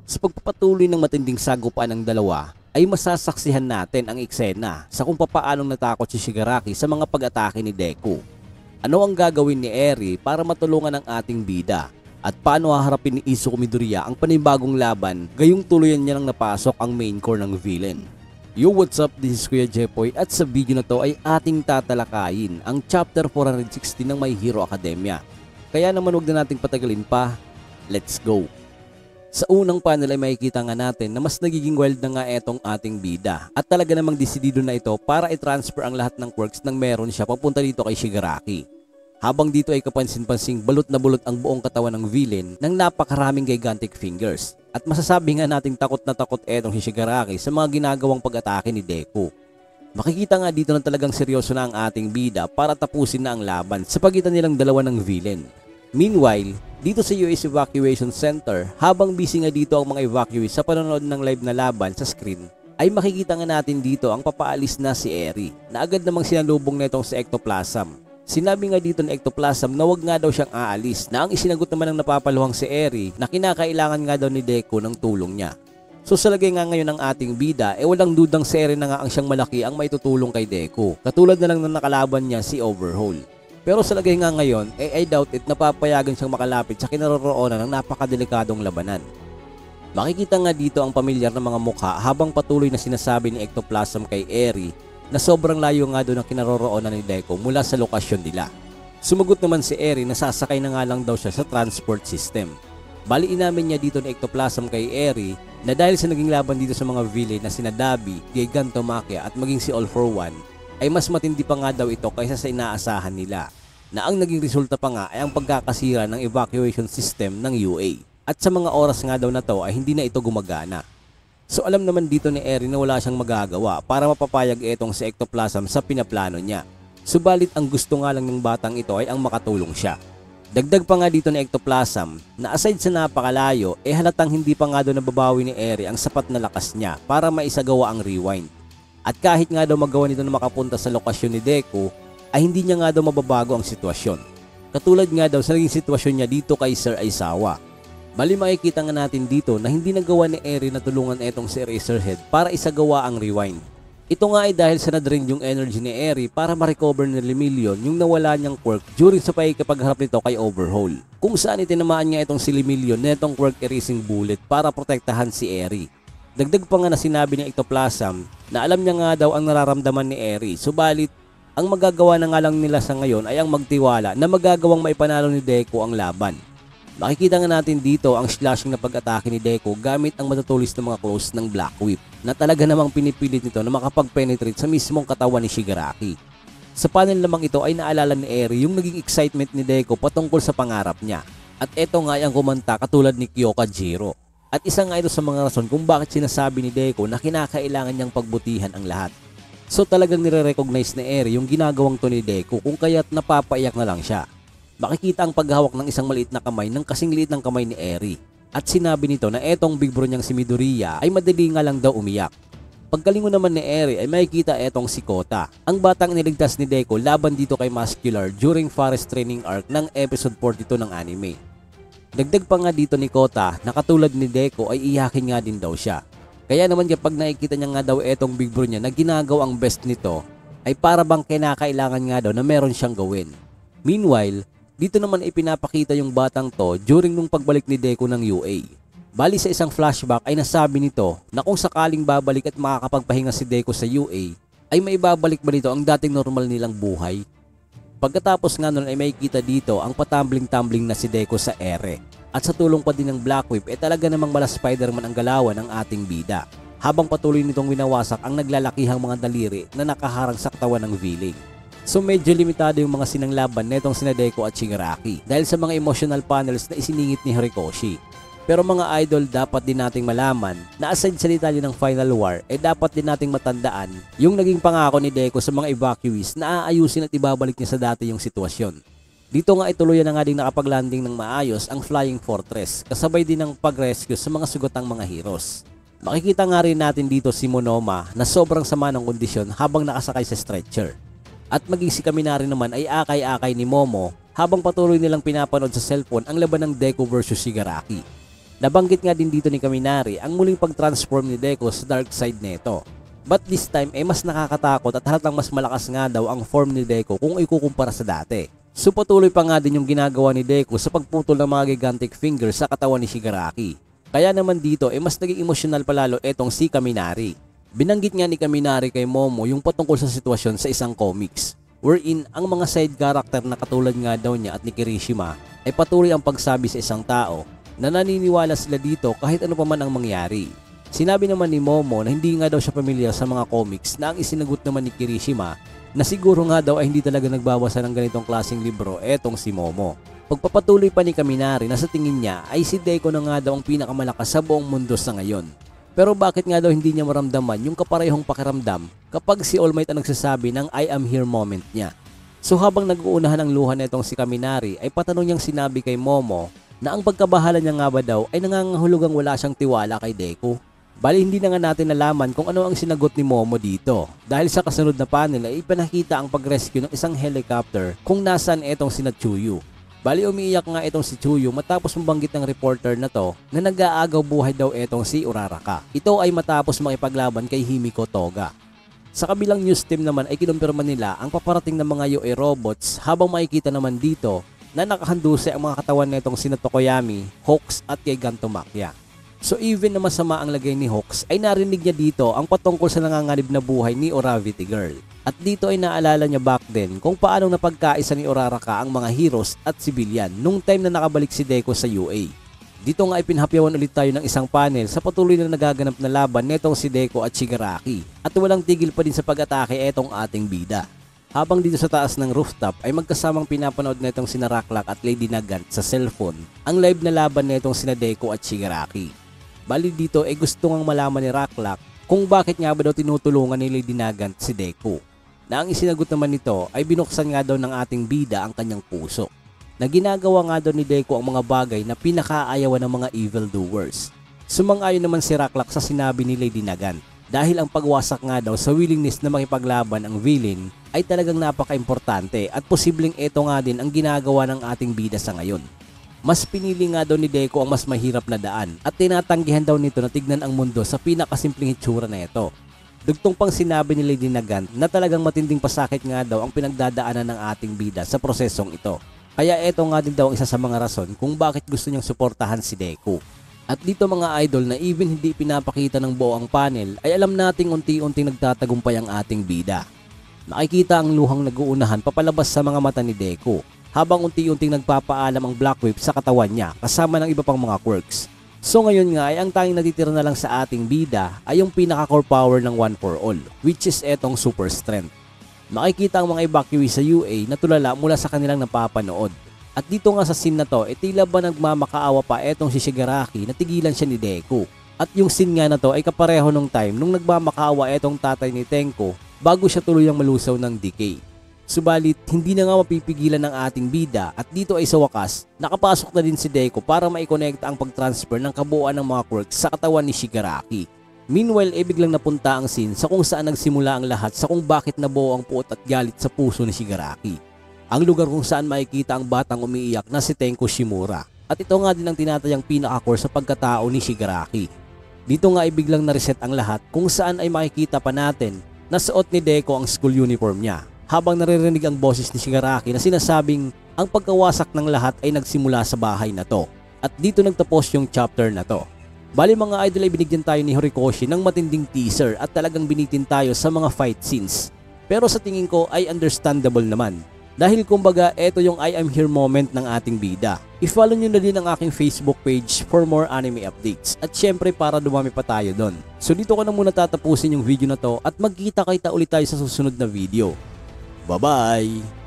Sa pagpapatuloy ng matinding sagupaan ng dalawa, ay masasaksihan natin ang eksena sa kung papaanong natakot si Shigaraki sa mga pag-atake ni Deku. Ano ang gagawin ni Eri para matulungan ang ating bida? At paano haharapin ni Izuku Midoriya ang panibagong laban gayong tuluyan niya nang napasok ang main core ng villain? Yo, what's up? This is Kuya Jepoy at sa video na to ay ating tatalakayin ang chapter 460 ng My Hero Academia. Kaya naman huwag na nating patagalin pa, let's go! Sa unang panel ay makikita nga natin na mas nagiging wild na nga etong ating bida at talaga namang desidido na ito para i-transfer ang lahat ng quirks nang meron siya papunta dito kay Shigaraki. Habang dito ay kapansin-pansing balot na bulot ang buong katawan ng villain ng napakaraming gigantic fingers. At masasabi nga nating takot na takot etong si Shigaraki sa mga ginagawang pag-atake ni Deku. Makikita nga dito na talagang seryoso na ang ating bida para tapusin na ang laban sa pagitan nilang dalawa ng villain. Meanwhile, dito sa US Evacuation Center, habang busy nga dito ang mga evacuees sa panonood ng live na laban sa screen, ay makikita nga natin dito ang papaalis na si Eri na agad namang sinalubong na itong si Ectoplasm. Sinabi nga dito ng Ectoplasm na wag nga daw siyang aalis na ang isinagot naman ng napapaluhang si Eri na kinakailangan nga daw ni Deku ng tulong niya. So sa lagay nga ngayon ng ating bida, walang dudang si Eri na nga ang siyang malaki ang maitutulong kay Deku. Katulad na lang ng nakalaban niya si Overhaul. Pero sa lagay nga ngayon, I doubt it na papayagan siyang makalapit sa kinaroroonan ng napakadelikadong labanan. Makikita nga dito ang pamilyar na mga mukha habang patuloy na sinasabi ni Ectoplasm kay Eri na sobrang layo nga doon ang kinaroroonan ni Deku mula sa lokasyon nila. Sumagot naman si Eri na sasakay na nga lang daw siya sa transport system. Bali inamin niya dito ni Ectoplasm kay Eri na dahil sa naging laban dito sa mga villain na sina Dabi, Gigantomachia at maging si All For One, ay mas matindi pa nga daw ito kaysa sa inaasahan nila, na ang naging resulta pa nga ay ang pagkakasira ng evacuation system ng UA. At sa mga oras nga daw na to ay hindi na ito gumagana. So alam naman dito ni Eri na wala siyang magagawa para mapapayag itong si Ectoplasm sa pinaplano niya. Subalit ang gusto nga lang ng batang ito ay ang makatulong siya. Dagdag pa nga dito ni Ectoplasm na aside sa napakalayo halatang hindi pa nga daw nababawi ni Eri ang sapat na lakas niya para maisagawa ang rewind. At kahit nga daw magawa nito na makapunta sa lokasyon ni Deku, ay hindi niya nga daw mababago ang sitwasyon. Katulad nga daw sa naging sitwasyon niya dito kay Sir Aizawa. Bali makikita nga natin dito na hindi nagawa ni Eri na tulungan etong si Eraserhead para isagawa ang rewind. Ito nga ay dahil sa na-drain yung energy ni Eri para ma-recover ni Lemillion yung nawala niyang quirk during sa pakikipagharap nito kay Overhaul. Kung saan itinamaan niya itong si Lemillion na itong quirk erasing bullet para protektahan si Eri. Dagdag pa nga na sinabi ni Ectoplasm na alam niya nga daw ang nararamdaman ni Eri, subalit ang magagawa na nga lang nila sa ngayon ay ang magtiwala na magagawang maipanalo ni Deku ang laban. Makikita nga natin dito ang slashing na pag-atake ni Deku gamit ang matutulis na mga claws ng Black Whip na talaga namang pinipilit nito na makapag-penetrate sa mismong katawan ni Shigaraki. Sa panel namang ito ay naalala ni Eri yung naging excitement ni Deku patungkol sa pangarap niya. At eto nga ang kumanta katulad ni Kyoka Jiro. At isa nga ito sa mga rason kung bakit sinasabi ni Deku na kinakailangan niyang pagbutihan ang lahat. So talagang nire-recognize ni Eri yung ginagawang to ni Deku kung kaya't napapaiyak na lang siya. Makikita ang paghawak ng isang maliit na kamay ng kasing liit ng kamay ni Eri. At sinabi nito na etong big bro niyang si Midoriya ay madali nga lang daw umiyak. Pagkalingon naman ni Eri ay makikita etong si Kota, ang batang niligtas ni Deku laban dito kay Muscular during Forest Training Arc ng episode 42 ng anime. Dagdag pa nga dito ni Kota na katulad ni Deku ay iyakin nga din daw siya. Kaya naman kapag nakikita niya nga daw etong big bro niya na ginagawa ang best nito ay para bang kinakailangan nga daw na meron siyang gawin. Meanwhile, dito naman ipinapakita yung batang to during nung pagbalik ni Deku ng UA. Bali sa isang flashback ay nasabi nito na kung sakaling babalik at makakapagpahinga si Deku sa UA ay maibabalik ba nito ang dating normal nilang buhay. Pagkatapos nga nun ay makikita dito ang patambling-tumbling na si Deku sa ere. At sa tulong pa din ng Black Whip talaga namang mala Spider-Man ang galawan ng ating bida. Habang patuloy nitong winawasak ang naglalakihang mga daliri na nakaharang sa katawan ng villain. So medyo limitado yung mga sinanglaban netong sina Deku at Shigaraki dahil sa mga emotional panels na isiningit ni Horikoshi. Pero mga idol, dapat din nating malaman na aside sa detalye ng Final War dapat din nating matandaan yung naging pangako ni Deku sa mga evacuees na aayusin at ibabalik niya sa dati yung sitwasyon. Dito nga ituluyan na nga din nakapaglanding ng maayos ang Flying Fortress kasabay din ng pag-rescue sa mga sugotang mga heroes. Makikita nga rin natin dito si Monoma na sobrang sama ng kondisyon habang nakasakay sa stretcher. At maging si Kaminari naman ay akay-akay ni Momo habang patuloy nilang pinapanood sa cellphone ang laban ng Deku versus Shigaraki. Nabanggit nga din dito ni Kaminari ang muling pag-transform ni Deku sa dark side nito. But this time ay mas nakakatakot at halatang mas malakas nga daw ang form ni Deku kung ikukumpara sa dati. So patuloy pa nga din yung ginagawa ni Deku sa pagputol ng mga gigantic fingers sa katawan ni Shigaraki. Kaya naman dito ay mas naging emosyonal palalo etong si Kaminari. Binanggit nga ni Kaminari kay Momo yung patungkol sa sitwasyon sa isang comics, wherein ang mga side character na katulad nga daw niya at ni Kirishima ay patuloy ang pagsabi sa isang tao na naniniwala sila dito kahit ano pa man ang mangyari. Sinabi naman ni Momo na hindi nga daw siya pamilyar sa mga comics na ang isinagot naman ni Kirishima na siguro nga daw ay hindi talaga nagbabasa ng ganitong klaseng libro etong si Momo. Pagpapatuloy pa ni Kaminari na sa tingin niya ay si Deku na nga daw ang pinakamalakas sa buong mundo sa ngayon. Pero bakit nga daw hindi niya maramdaman yung kaparehong pakiramdam kapag si All Might ang nagsasabi ng I am here moment niya? So habang nag-uunahan ang luha nitong si Kaminari ay patanong niyang sinabi kay Momo na ang pagkabahala niya nga ba daw ay nangangahulugang wala siyang tiwala kay Deku. Bali hindi na nga natin nalaman kung ano ang sinagot ni Momo dito dahil sa kasunod na panel ay ipinakita ang pag-rescue ng isang helicopter kung nasaan etong sina Chuyu. Bali umiiyak nga etong si Chuyu matapos mabanggit ng reporter na to na nag-aagaw buhay daw etong si Uraraka. Ito ay matapos makipaglaban kay Himiko Toga. Sa kabilang news team naman ay kinumpirma nila ang paparating ng mga Yoe robots habang makikita naman dito na nakahanduse ang mga katawan nitong sina Tokoyami, Hawks at kay Gantomakia. So even na masama ang lagay ni Hawks ay narinig niya dito ang patungkol sa nanganganib na buhay ni Oravity Girl. At dito ay naalala niya back then kung paanong napagkaisa ni Uraraka ang mga heroes at civilian nung time na nakabalik si Deku sa UA. Dito nga ay pinahapyawan ulit tayo ng isang panel sa patuloy na nagaganap na laban netong si Deku at Shigaraki at walang tigil pa din sa pag-atake etong ating bida. Habang dito sa taas ng rooftop ay magkasamang pinapanood netong sina Raklak at Lady Nagant sa cellphone ang live na laban netong sina Deku at Shigaraki. Bali dito ay gusto ngang malaman ni Raklak kung bakit nga ba daw tinutulungan ni Lady Nagant si Deku. Na ang isinagot naman nito ay binuksan nga daw ng ating bida ang kanyang puso. Na ginagawa nga daw ni Deku ang mga bagay na pinakaayawan ng mga evildoers. Sumang-ayon naman si Raklak sa sinabi ni Lady Nagant dahil ang pagwasak nga daw sa willingness na makipaglaban ang villain ay talagang napaka-importante at posibleng ito nga din ang ginagawa ng ating bida sa ngayon. Mas pinili nga daw ni Deku ang mas mahirap na daan at tinatanggihan daw nito na tignan ang mundo sa pinakasimpleng hitsura na ito. Dugtong pang sinabi ni Lady Nagant na talagang matinding pasakit nga daw ang pinagdadaanan ng ating bida sa prosesong ito. Kaya ito nga din daw ang isa sa mga rason kung bakit gusto niyang suportahan si Deku. At dito mga idol na even hindi pinapakita ng buo ang panel ay alam nating unti-unting nagtatagumpay ang ating bida. Nakikita ang luhang nag-uunahan papalabas sa mga mata ni Deku habang unti-unting nagpapaalam ang Black Whip sa katawan niya kasama ng iba pang mga quirks. So ngayon nga ay ang tanging natitira na lang sa ating bida ay yung pinaka-core power ng One for All, which is etong super strength. Makikita ang mga evacuee sa UA na tulala mula sa kanilang napapanood. At dito nga sa scene na to, tila ba nagmamakaawa pa etong si Shigaraki na tigilan siya ni Deku. At yung scene nga na to ay kapareho nung time nung nagmamakaawa etong tatay ni Tenko bago siya tuluyang malusaw ng decay. Subalit, hindi na nga mapipigilan ng ating bida at dito ay sa wakas, nakapasok na din si Deku para maikonekta ang pag-transfer ng kabuuan ng mga quirks sa katawan ni Shigaraki. Meanwhile, biglang napunta ang scene sa kung saan nagsimula ang lahat sa kung bakit nabuo ang puot at galit sa puso ni Shigaraki. Ang lugar kung saan makikita ang batang umiiyak na si Tenko Shimura. At ito nga din ang tinatayang pinaka-core sa pagkatao ni Shigaraki. Dito nga biglang na-reset ang lahat kung saan ay makikita pa natin na suot ni Deku ang school uniform niya. Habang naririnig ang boses ni Shigaraki na sinasabing ang pagkawasak ng lahat ay nagsimula sa bahay na to. At dito nagtapos yung chapter na to. Bali mga idol ay binigyan tayo ni Horikoshi ng matinding teaser at talagang binitin tayo sa mga fight scenes. Pero sa tingin ko ay understandable naman. Dahil kumbaga ito yung I am here moment ng ating bida. I-follow nyo na din ang aking Facebook page for more anime updates. At syempre para dumami pa tayo doon. So dito ko na muna tatapusin yung video na to at magkita-kita ulit tayo sa susunod na video. Bye-bye!